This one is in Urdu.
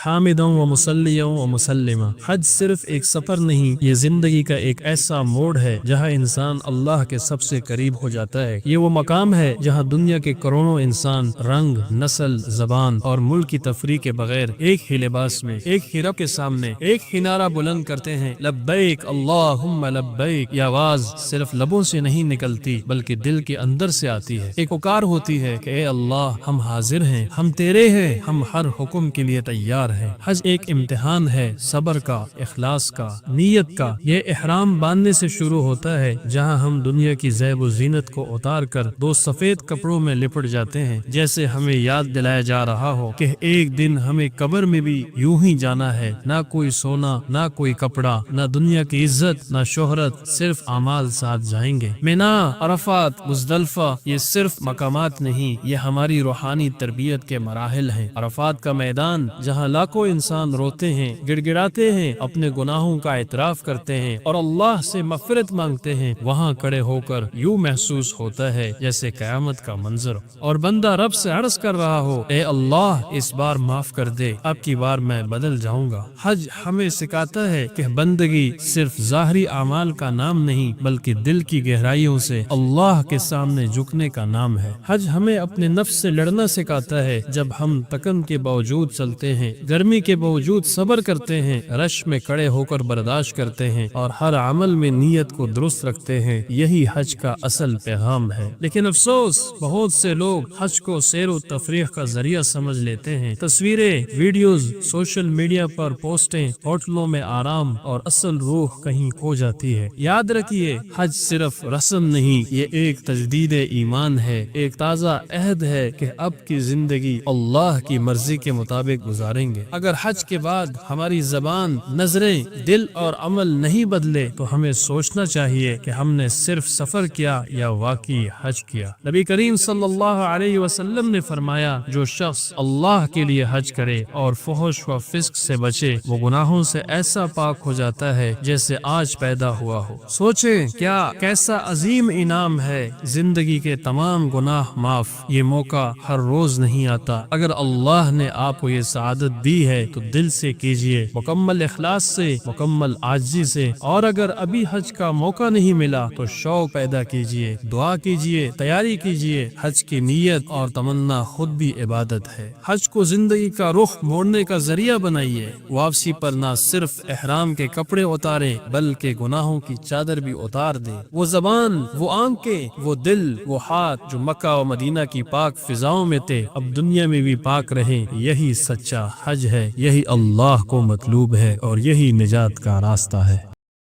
حامداً و مسلیاً و مسلما۔ حج صرف ایک سفر نہیں، یہ زندگی کا ایک ایسا موڑ ہے جہاں انسان اللہ کے سب سے قریب ہو جاتا ہے۔ یہ وہ مقام ہے جہاں دنیا کے کروڑوں انسان رنگ، نسل، زبان اور ملک کی تفریق کے بغیر ایک ہی لباس میں، ایک ہی رب کے سامنے ایک ہی نعرہ بلند کرتے ہیں، لبیک اللہم لبیک۔ یہ آواز صرف لبوں سے نہیں نکلتی بلکہ دل کے اندر سے آتی ہے۔ ایک پکار ہوتی ہے کہ اے اللہ، ہم حاضر ہیں، ہم تیرے ہیں، ہم ہر حکم کے لیے تیار ہیں۔ حج ایک امتحان ہے، صبر کا، اخلاص کا، نیت کا۔ یہ احرام باندھنے سے شروع ہوتا ہے جہاں ہم دنیا کی زیب و زینت کو اتار کر دو سفید کپڑوں میں لپٹ جاتے ہیں، جیسے ہمیں یاد دلایا جا رہا ہو کہ ایک دن ہمیں قبر میں بھی یوں ہی جانا ہے، نہ کوئی سونا، نہ کوئی کپڑا، نہ دنیا کی عزت، نہ شہرت، صرف اعمال ساتھ جائیں گے۔ مینا، عرفات، مزدلفہ، یہ صرف مقامات نہیں، یہ ہماری روحانی تربیت کے مراحل ہیں۔ عرفات کا میدان جہاں لاکھوں انسان روتے ہیں، گڑ گڑاتے ہیں، اپنے گناہوں کا اعتراف کرتے ہیں اور اللہ سے مغفرت مانگتے ہیں، وہاں کھڑے ہو کر یوں محسوس ہوتا ہے جیسے قیامت کا منظر اور بندہ رب سے عرض کر رہا ہو، اے اللہ، اس بار معاف کر دے، اب کی بار میں بدل جاؤں گا۔ حج ہمیں سکھاتا ہے کہ بندگی صرف ظاہری اعمال کا نام نہیں بلکہ دل کی گہرائیوں سے اللہ کے سامنے جھکنے کا نام ہے۔ حج ہمیں اپنے نفس سے لڑنا سکھاتا ہے۔ جب ہم تکن کے باوجود چلتے ہیں، گرمی کے باوجود صبر کرتے ہیں، رش میں کھڑے ہو کر برداشت کرتے ہیں اور ہر عمل میں نیت کو درست رکھتے ہیں، یہی حج کا اصل پیغام ہے۔ لیکن افسوس، بہت سے لوگ حج کو سیر و تفریح کا ذریعہ سمجھ لیتے ہیں۔ تصویریں، ویڈیوز، سوشل میڈیا پر پوسٹیں، ہوٹلوں میں آرام اور اصل روح کہیں کھو جاتی ہے۔ یاد رکھیے، حج صرف رسم نہیں، یہ ایک تجدید ایمان ہے، ایک تازہ عہد ہے کہ اب کی زندگی اللہ کی مرضی کے مطابق گزاریں گے۔ اگر حج کے بعد ہماری زبان، نظریں، دل اور عمل نہیں بدلے تو ہمیں سوچنا چاہیے کہ ہم نے صرف سفر کیا یا واقعی حج کیا۔ نبی کریم صلی اللہ علیہ وسلم نے فرمایا، جو شخص اللہ کے لیے حج کرے اور فحش و فسق سے بچے، وہ گناہوں سے ایسا پاک ہو جاتا ہے جیسے آج پیدا ہوا ہو۔ سوچیں، کیا کیسا عظیم انعام ہے، زندگی کے تمام گناہ معاف۔ یہ موقع ہر روز نہیں آتا۔ اگر اللہ نے آپ کو یہ سعادت دی ہے تو دل سے کیجیے، مکمل اخلاص سے، مکمل عاجزی سے، اور اگر ابھی حج کا موقع نہیں ملا تو شوق پیدا کیجیے، دعا کیجیے، تیاری کیجیے۔ حج کی نیت اور تمنا خود بھی عبادت ہے۔ حج کو زندگی کا رخ موڑنے کا ذریعہ بنائیے۔ واپسی پر نہ صرف احرام کے کپڑے اتاریں بلکہ گناہوں کی چادر بھی اتار دیں۔ وہ زبان، وہ آنکھیں، وہ دل، وہ ہاتھ جو مکہ و مدینہ کی پاک فضاؤں میں تھے، اب دنیا میں بھی پاک رہیں۔ یہی سچا حج ہے، یہی اللہ کو مطلوب ہے اور یہی نجات کا راستہ ہے۔